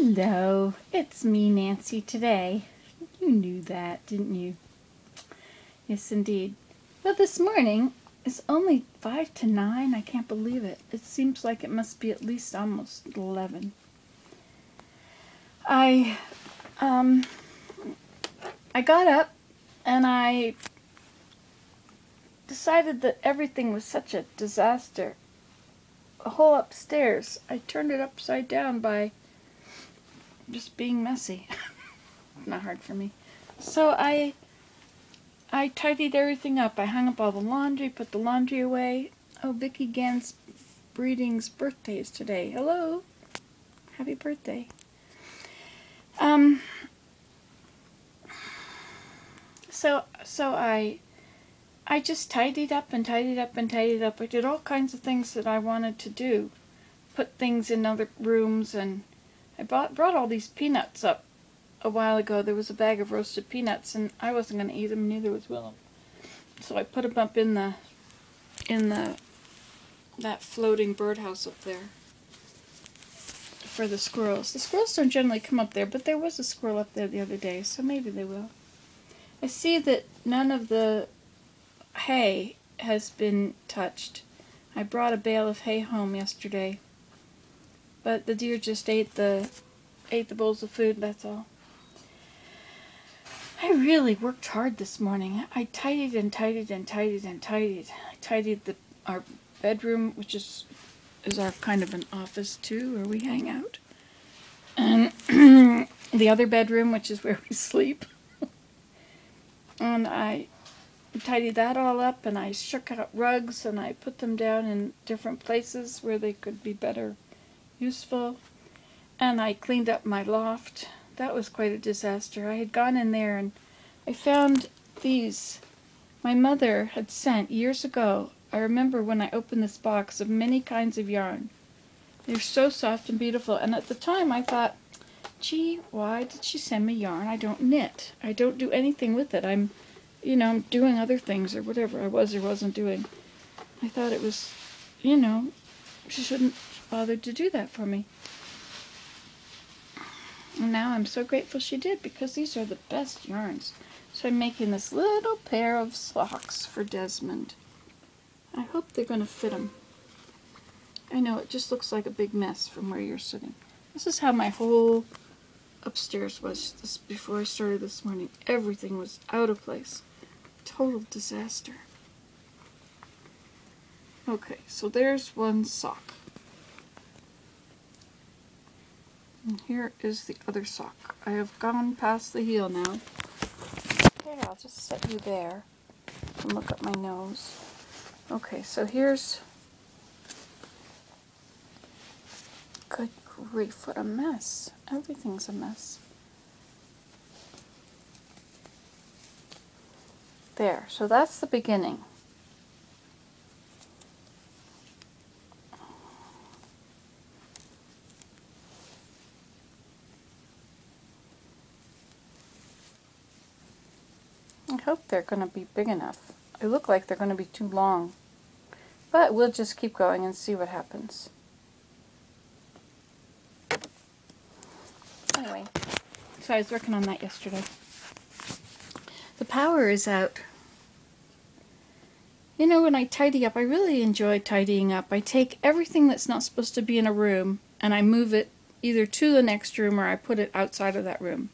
Hello, it's me, Nancy, today. You knew that, didn't you? Yes, indeed. But this morning, it's only 5 to 9. I can't believe it. It seems like it must be at least almost 11. I got up and I decided that everything was such a disaster. The whole upstairs, I turned it upside down by just being messy. Not hard for me. So I tidied everything up. I hung up all the laundry, put the laundry away. Oh, Vicky Gann's Breeding's birthday is today. Hello. Happy birthday. So I just tidied up and tidied up and tidied up. I did all kinds of things that I wanted to do. Put things in other rooms, and I brought all these peanuts up a while ago. There was a bag of roasted peanuts, and I wasn't going to eat them, neither was Willem. So I put them up in that floating birdhouse up there for the squirrels. The squirrels don't generally come up there, but there was a squirrel up there the other day, so maybe they will. I see that none of the hay has been touched. I brought a bale of hay home yesterday, but the deer just ate the bowls of food, that's all. I really worked hard this morning. I tidied and tidied and tidied and tidied. I tidied our bedroom, which is our kind of an office too, where we hang out. And the other bedroom, which is where we sleep. And I tidied that all up, and I shook out rugs, and I put them down in different places where they could be better useful. And I cleaned up my loft. That was quite a disaster. I had gone in there and I found these. My mother had sent years ago. I remember when I opened this box of many kinds of yarn. They're so soft and beautiful. And at the time I thought, gee, why did she send me yarn? I don't knit. I don't do anything with it. I'm doing other things or whatever I was or wasn't doing. I thought it was, she shouldn't bother to do that for me. And now I'm so grateful she did, because these are the best yarns. So I'm making this little pair of socks for Desmond. I hope they're going to fit him. I know it just looks like a big mess from where you're sitting. This is how my whole upstairs was before I started this morning. Everything was out of place. Total disaster. Okay, so there's one sock. And here is the other sock. I have gone past the heel now. Okay, I'll just set you there and look at my nose. Okay, so here's... Good grief, what a mess. Everything's a mess. There, so that's the beginning. I hope they're going to be big enough. They look like they're going to be too long. But we'll just keep going and see what happens. Anyway, so I was working on that yesterday. The power is out. You know, when I tidy up, I really enjoy tidying up. I take everything that's not supposed to be in a room and I move it either to the next room or I put it outside of that room.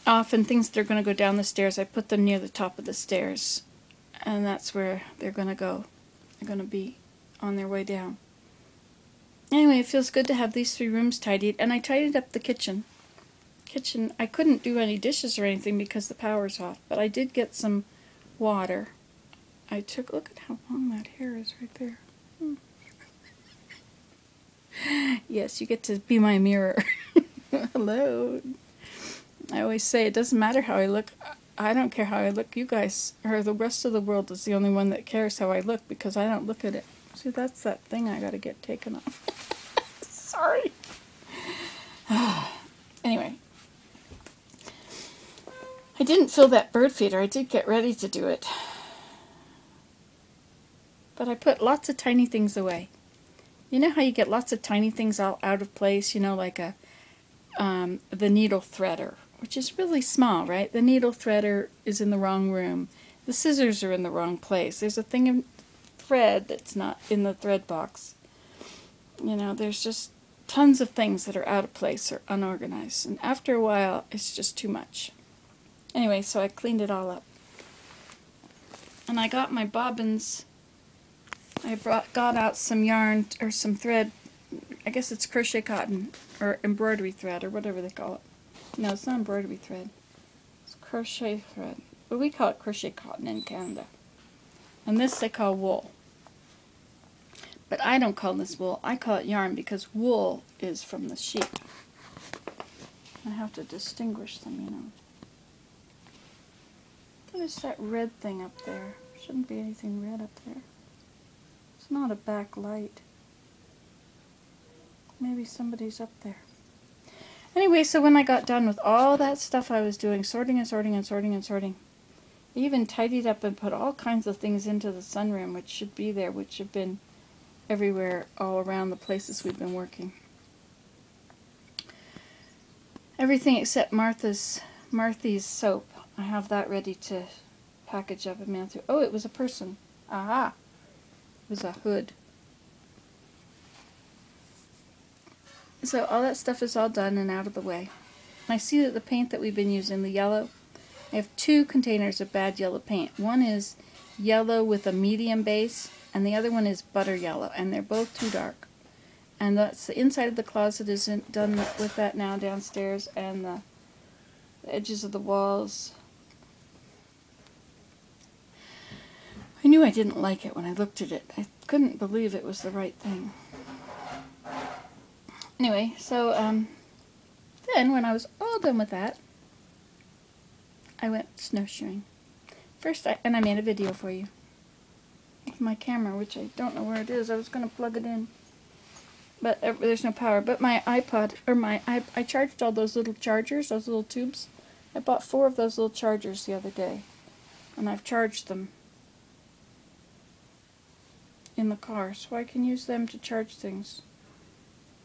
Often things that are going to go down the stairs, I put them near the top of the stairs. And that's where they're going to go. They're going to be on their way down. Anyway, it feels good to have these 3 rooms tidied. And I tidied up the kitchen. I couldn't do any dishes or anything because the power's off. But I did get some water. Look at how long that hair is right there. Yes, you get to be my mirror. Hello. I always say it doesn't matter how I look. I don't care how I look. You guys, or the rest of the world, is the only one that cares how I look because I don't look at it. See, that's that thing I gotta get taken off. Sorry. Anyway. I didn't fill that bird feeder. I did get ready to do it. But I put lots of tiny things away. You know how you get lots of tiny things all out of place, you know, like the needle threader, which is really small, right? The needle threader is in the wrong room. The scissors are in the wrong place. There's a thing of thread that's not in the thread box. You know, there's just tons of things that are out of place or unorganized. And after a while, it's just too much. Anyway, so I cleaned it all up. And I got my bobbins. I got out some yarn or some thread. I guess it's crochet cotton or embroidery thread or whatever they call it. No, it's not embroidery thread. It's crochet thread. But we call it crochet cotton in Canada. And this they call wool. But I don't call this wool. I call it yarn because wool is from the sheep. I have to distinguish them, you know. What is that red thing up there? Shouldn't be anything red up there. It's not a backlight. Maybe somebody's up there. Anyway, so when I got done with all that stuff I was doing, sorting and sorting and sorting and sorting, I even tidied up and put all kinds of things into the sunroom, which should be there, which have been everywhere, all around the places we've been working. Everything except Martha's soap. I have that ready to package up and mail through. Oh, it was a person. Aha! It was a hood. So all that stuff is all done and out of the way. And I see that the paint that we've been using, the yellow, I have 2 containers of bad yellow paint. One is yellow with a medium base, and the other one is butter yellow, and they're both too dark. And that's the inside of the closet isn't done with that now downstairs, and the edges of the walls. I knew I didn't like it when I looked at it. I couldn't believe it was the right thing. Anyway, so then when I was all done with that, I went snowshoeing. First, I made a video for you with my camera, which I don't know where it is. I was going to plug it in, but there's no power. But my iPod, or I charged all those little chargers, those little tubes. I bought 4 of those little chargers the other day, and I've charged them in the car, so I can use them to charge things.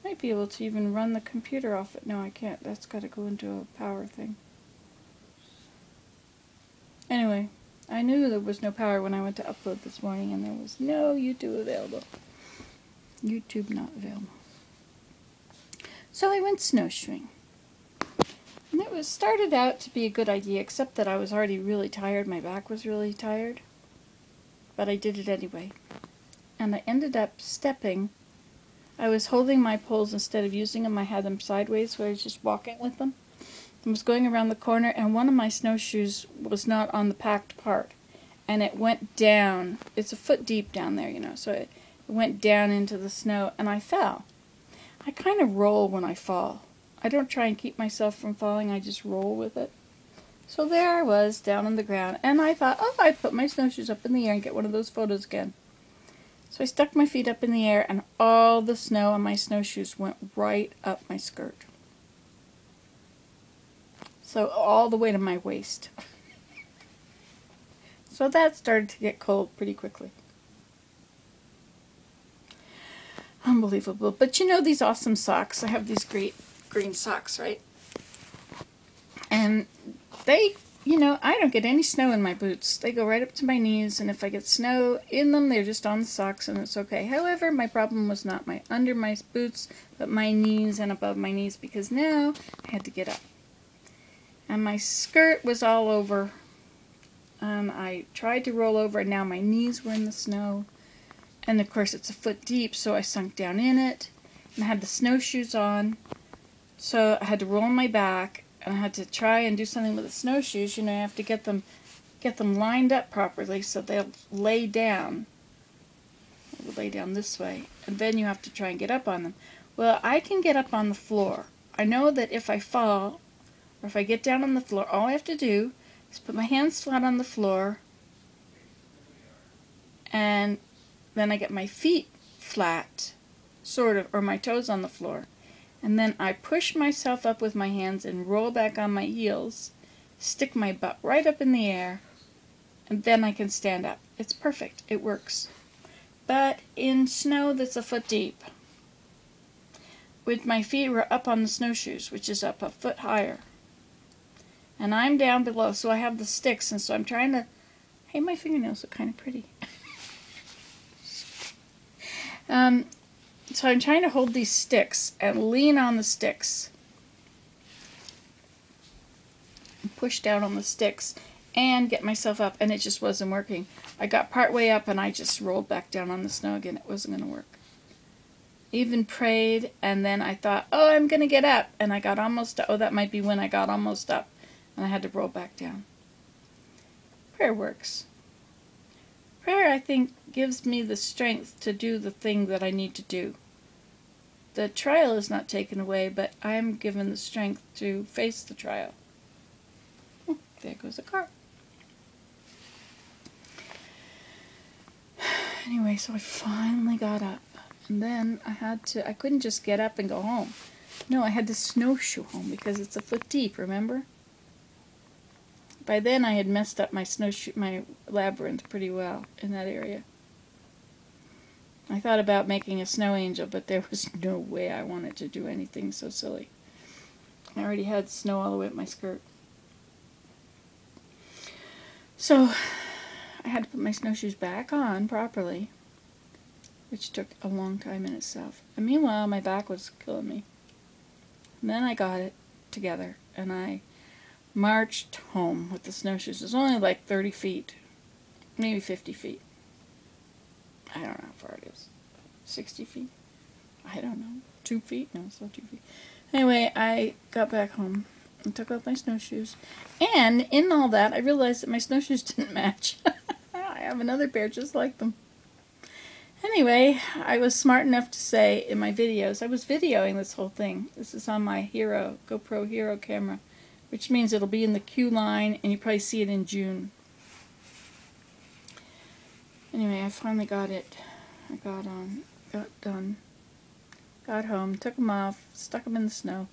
Might be able to even run the computer off it. No, I can't. That's got to go into a power thing. Anyway, I knew there was no power when I went to upload this morning, and there was no YouTube available. YouTube not available. So I went snowshoeing. And it started out to be a good idea, except that I was already really tired. My back was really tired. But I did it anyway. And I ended up stepping. I was holding my poles instead of using them. I had them sideways, where I was just walking with them. I was going around the corner, and one of my snowshoes was not on the packed part. And it went down. It's a foot deep down there, you know, so it went down into the snow, and I fell. I kind of roll when I fall. I don't try and keep myself from falling, I just roll with it. So there I was, down on the ground, and I thought, oh, I'd put my snowshoes up in the air and get one of those photos again. So I stuck my feet up in the air, and all the snow on my snowshoes went right up my skirt. So all the way to my waist. So that started to get cold pretty quickly. Unbelievable. But you know these awesome socks? I have these great green socks, right? And they, you know, I don't get any snow in my boots. They go right up to my knees, and if I get snow in them, they're just on the socks, and it's okay. However, my problem was not my under my boots, but my knees and above my knees, because now I had to get up. And my skirt was all over, and I tried to roll over, and now my knees were in the snow. And of course it's a foot deep, so I sunk down in it, and I had the snowshoes on, so I had to roll on my back, and I had to try and do something with the snowshoes. You know, you have to get them lined up properly so they'll lay down. They'll lay down this way, and then you have to try and get up on them. Well, I can get up on the floor. I know that if I fall, or if I get down on the floor, all I have to do is put my hands flat on the floor, and then I get my feet flat, sort of, or my toes on the floor. And then I push myself up with my hands and roll back on my heels, stick my butt right up in the air, and then I can stand up. It's perfect. It works. but in snow that's a foot deep. With my feet were up on the snowshoes, which is up a foot higher. And I'm down below, so I have the sticks, and so I'm trying to... Hey, my fingernails look kind of pretty. So I'm trying to hold these sticks and lean on the sticks. Push down on the sticks and get myself up, and it just wasn't working. I got part way up and I just rolled back down on the snow again. It wasn't going to work. Even prayed, and then I thought, oh, I'm going to get up, and I got almost up. Oh, that might be when I got almost up, and I had to roll back down. Prayer works. Prayer, I think, gives me the strength to do the thing that I need to do. The trial is not taken away, but I am given the strength to face the trial. There goes a car. Anyway, so I finally got up. And then I couldn't just get up and go home. No, I had to snowshoe home because it's a foot deep, remember? By then I had messed up my labyrinth pretty well in that area. I thought about making a snow angel, but there was no way I wanted to do anything so silly. I already had snow all the way up my skirt. So I had to put my snowshoes back on properly, which took a long time in itself. And meanwhile, my back was killing me. And then I got it together, and I marched home with the snowshoes. It was only like 30 feet, maybe 50 feet. I don't know how far it is. 60 feet? I don't know. 2 feet? No, it's not 2 feet. Anyway, I got back home and took off my snowshoes. And in all that, I realized that my snowshoes didn't match. I have another pair just like them. Anyway, I was smart enough to say in my videos, I was videoing this whole thing. This is on my GoPro Hero camera, which means it'll be in the queue line, and you probably see it in June. Anyway, I finally got it. I got done. Got home, took them off, stuck them in the snow.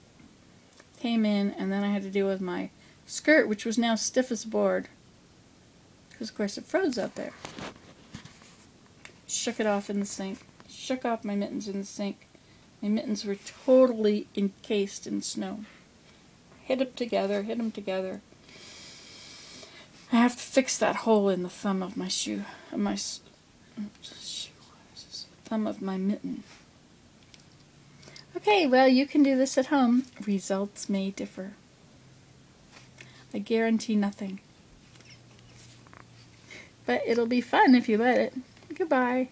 Came in, and then I had to deal with my skirt, which was now stiff as a board. Because, of course, it froze out there. Shook it off in the sink. Shook off my mittens in the sink. My mittens were totally encased in snow. Hit them together. I have to fix that hole in the thumb of my shoe. Thumb of my mitten. Okay, well, you can do this at home. Results may differ. I guarantee nothing. But it'll be fun if you let it. Goodbye.